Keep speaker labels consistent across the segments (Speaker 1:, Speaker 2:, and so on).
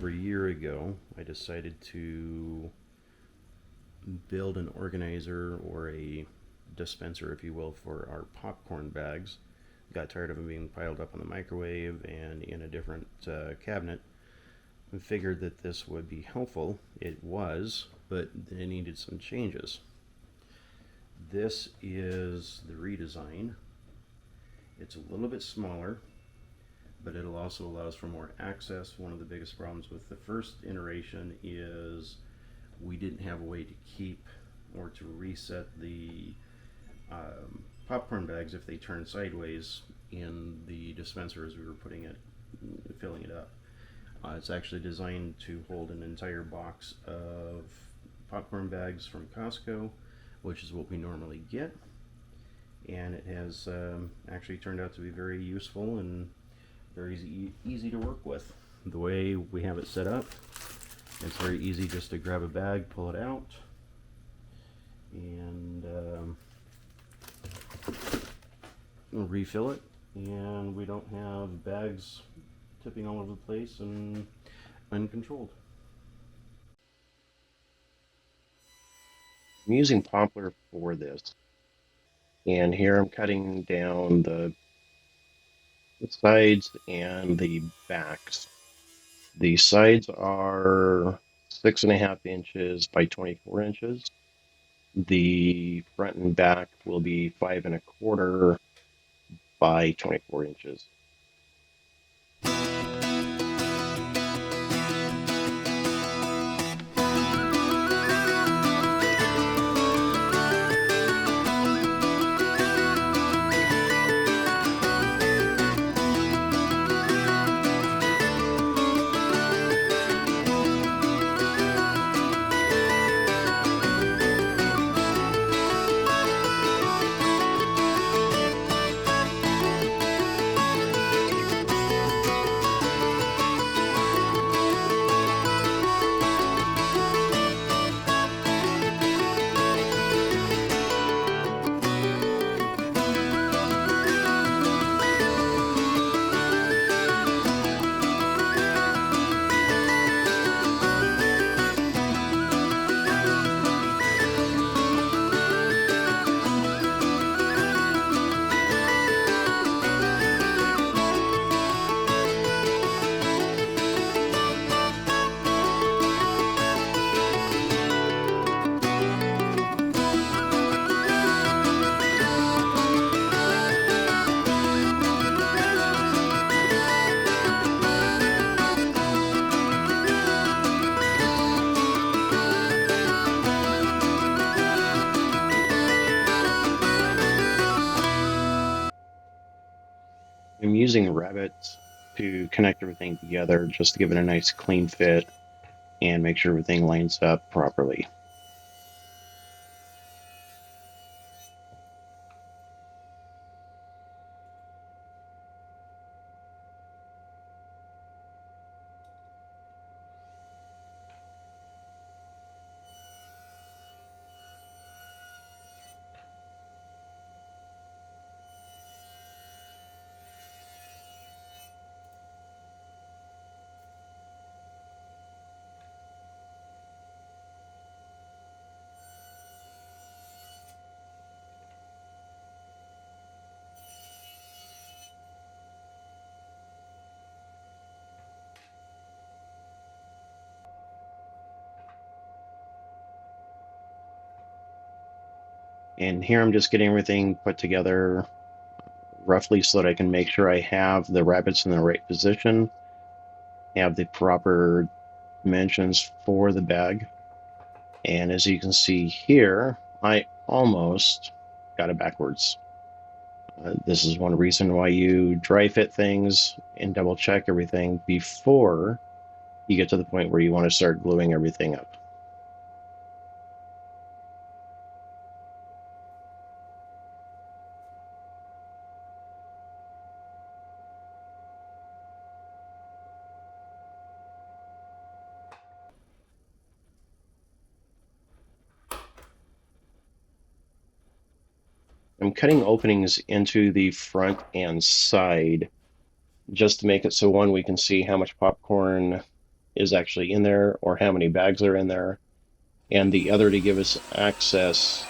Speaker 1: over a year ago, I decided to build an organizer or a dispenser, if you will, for our popcorn bags. Got tired of them being piled up on the microwave and in a different cabinet, and figured that this would be helpful. It was, but it needed some changes. This is the redesign. It's a little bit smaller, but it also allows for more access. One of the biggest problems with the first iteration is we didn't have a way to keep or to reset the popcorn bags if they turned sideways in the dispenser as we were filling it up. It's actually designed to hold an entire box of popcorn bags from Costco, which is what we normally get, and it has actually turned out to be very useful and very easy to work with. The way we have it set up, it's very easy just to grab a bag, pull it out, and refill it, and we don't have bags tipping all over the place and uncontrolled.
Speaker 2: I'm using poplar for this, and here I'm cutting down the sides and the backs. The sides are 6.5 inches by 24 inches. The front and back will be 5.25 by 24 inches. I'm using rabbets to connect everything together just to give it a nice clean fit and make sure everything lines up properly. And here I'm just getting everything put together roughly so that I can make sure I have the rabbets in the right position, have the proper dimensions for the bag. And as you can see here, I almost got it backwards. This is one reason why you dry fit things and double check everything before you get to the point where you want to start gluing everything up. I'm cutting openings into the front and side just to make it so one, we can see how much popcorn is actually in there or how many bags are in there, and the other to give us access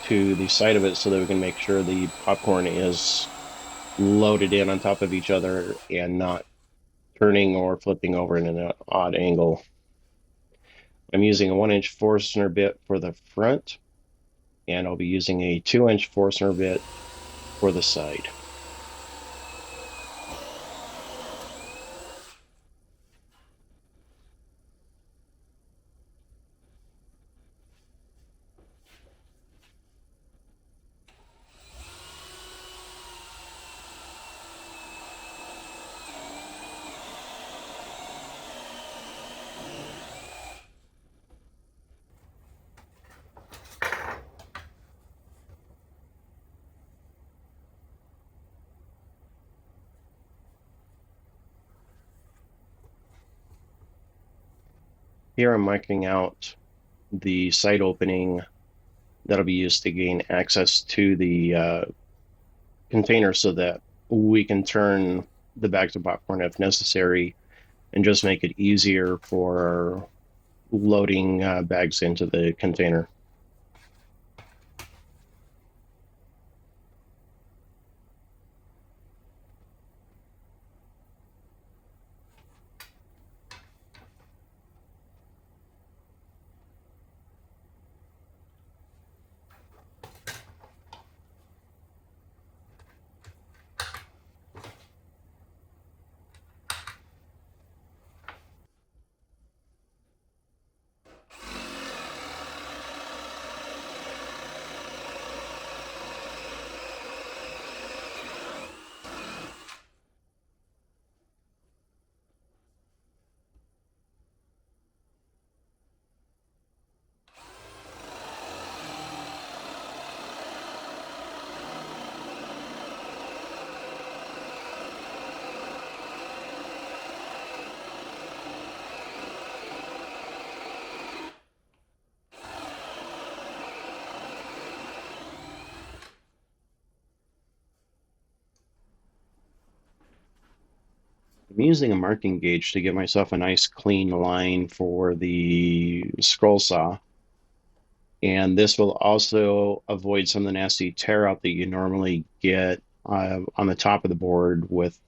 Speaker 2: to the side of it so that we can make sure the popcorn is loaded in on top of each other and not turning or flipping over in an odd angle. I'm using a 1-inch Forstner bit for the front, and I'll be using a 2-inch Forstner bit for the side. Here I'm marking out the side opening that'll be used to gain access to the container so that we can turn the bags of popcorn if necessary and just make it easier for loading bags into the container. I'm using a marking gauge to give myself a nice clean line for the scroll saw. And this will also avoid some of the nasty tear out that you normally get on the top of the board with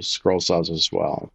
Speaker 2: scroll saws as well.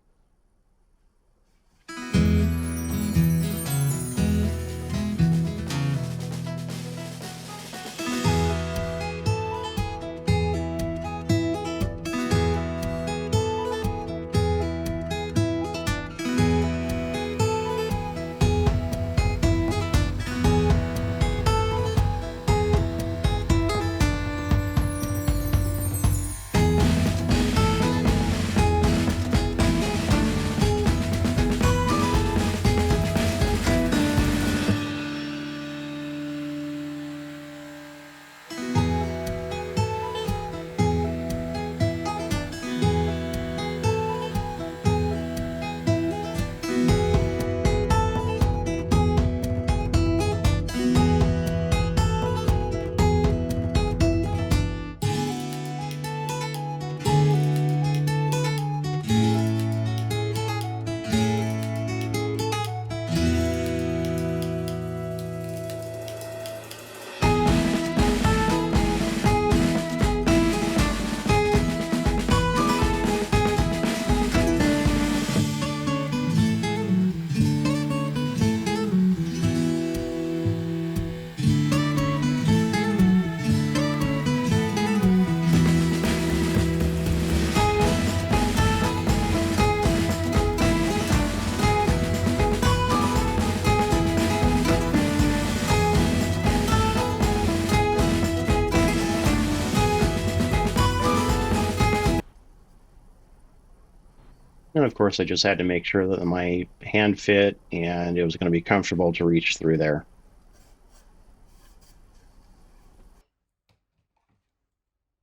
Speaker 2: And of course, I just had to make sure that my hand fit and it was going to be comfortable to reach through there.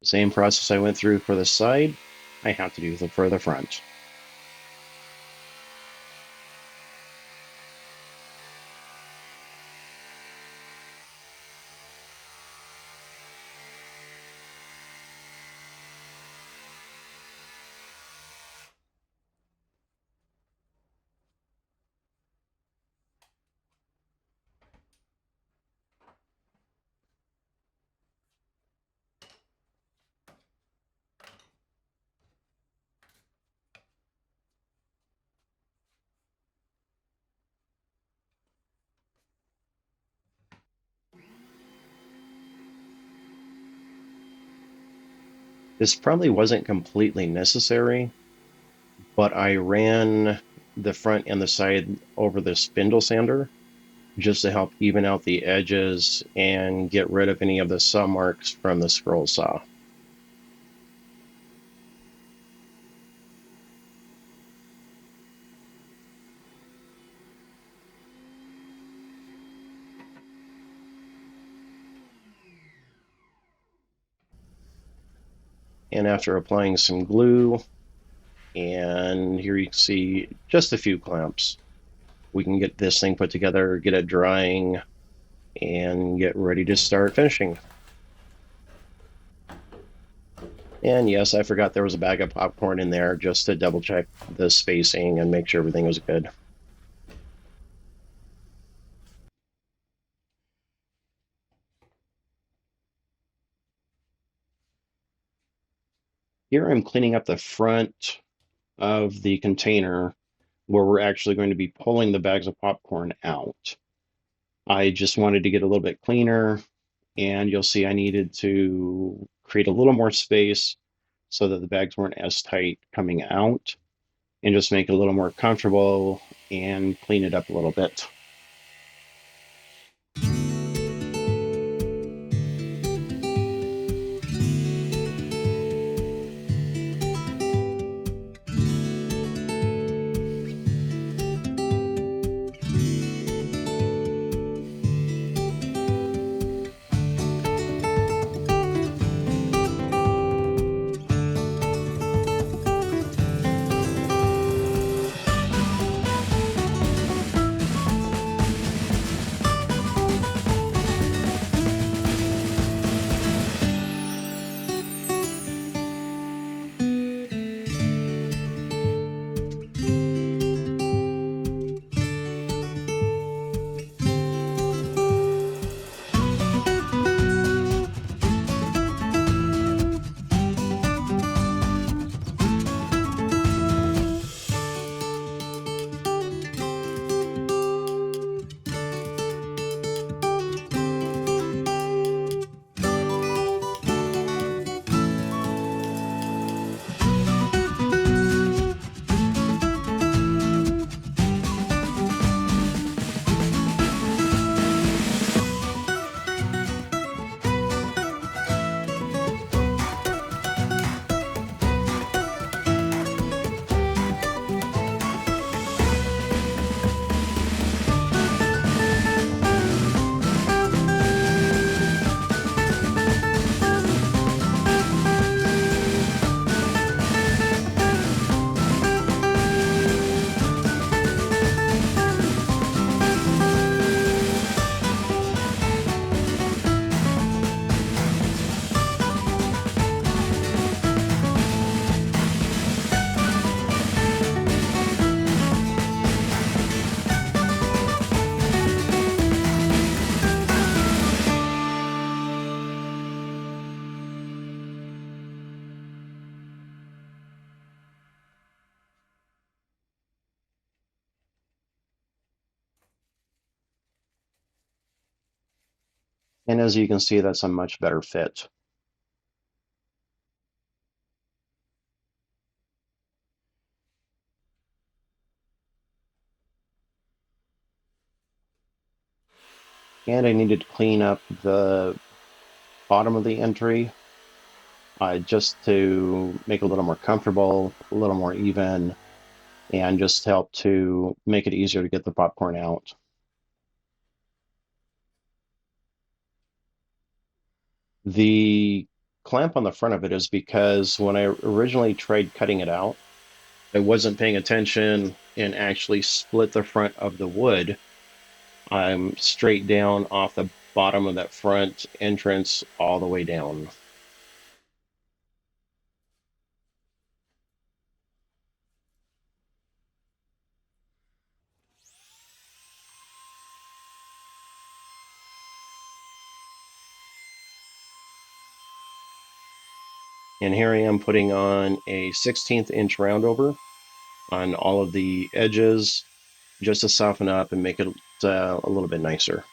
Speaker 2: Same process I went through for the side, I have to do for the front. This probably wasn't completely necessary, but I ran the front and the side over the spindle sander just to help even out the edges and get rid of any of the saw marks from the scroll saw. And after applying some glue, and here you can see just a few clamps, we can get this thing put together, get it drying, and get ready to start finishing. And yes, I forgot there was a bag of popcorn in there just to double check the spacing and make sure everything was good. Here I'm cleaning up the front of the container where we're actually going to be pulling the bags of popcorn out. I just wanted to get a little bit cleaner, and you'll see I needed to create a little more space so that the bags weren't as tight coming out, and just make it a little more comfortable and clean it up a little bit. And as you can see, that's a much better fit. And I needed to clean up the bottom of the entry just to make it a little more comfortable, a little more even, and just help to make it easier to get the popcorn out. The clamp on the front of it is because when I originally tried cutting it out, I wasn't paying attention and actually split the front of the wood. I'm straight down off the bottom of that front entrance all the way down. And here I am putting on a 1/16 inch roundover on all of the edges just to soften up and make it a little bit nicer.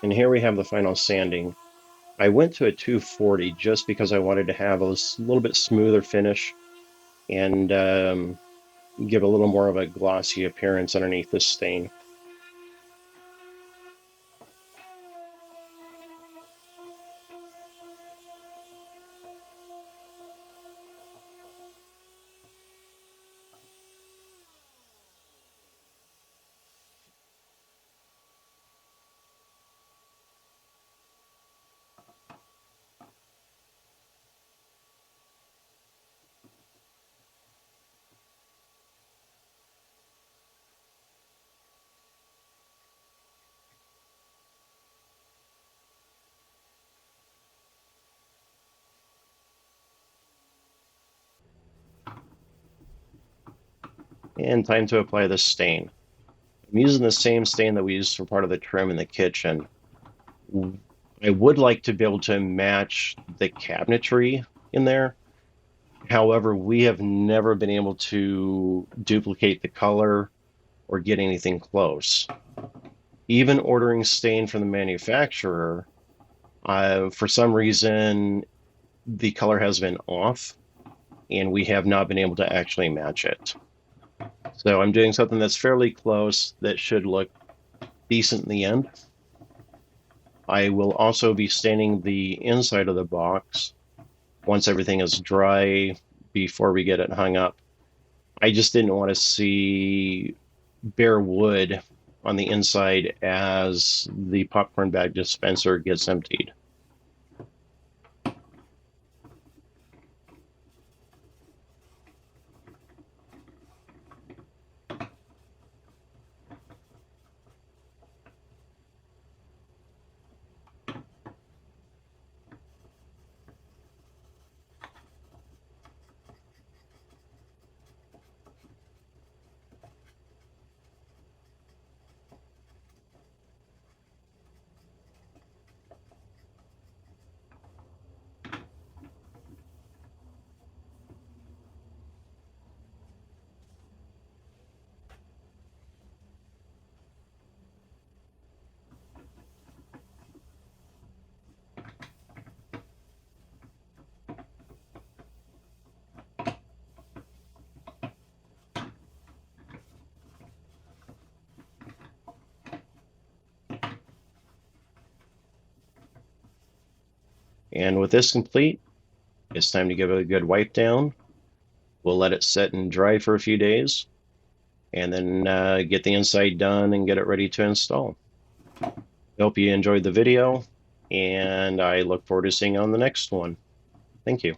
Speaker 2: And here we have the final sanding. I went to a 240 just because I wanted to have a little bit smoother finish and give a little more of a glossy appearance underneath this stain. And time to apply the stain. I'm using the same stain that we used for part of the trim in the kitchen. I would like to be able to match the cabinetry in there. However, we have never been able to duplicate the color or get anything close. Even ordering stain from the manufacturer, for some reason, the color has been off and we have not been able to actually match it. So I'm doing something that's fairly close that should look decent in the end. I will also be staining the inside of the box once everything is dry before we get it hung up. I just didn't want to see bare wood on the inside as the popcorn bag dispenser gets emptied. And with this complete, it's time to give it a good wipe down. We'll let it set and dry for a few days and then get the inside done and get it ready to install. I hope you enjoyed the video and I look forward to seeing you on the next one. Thank you.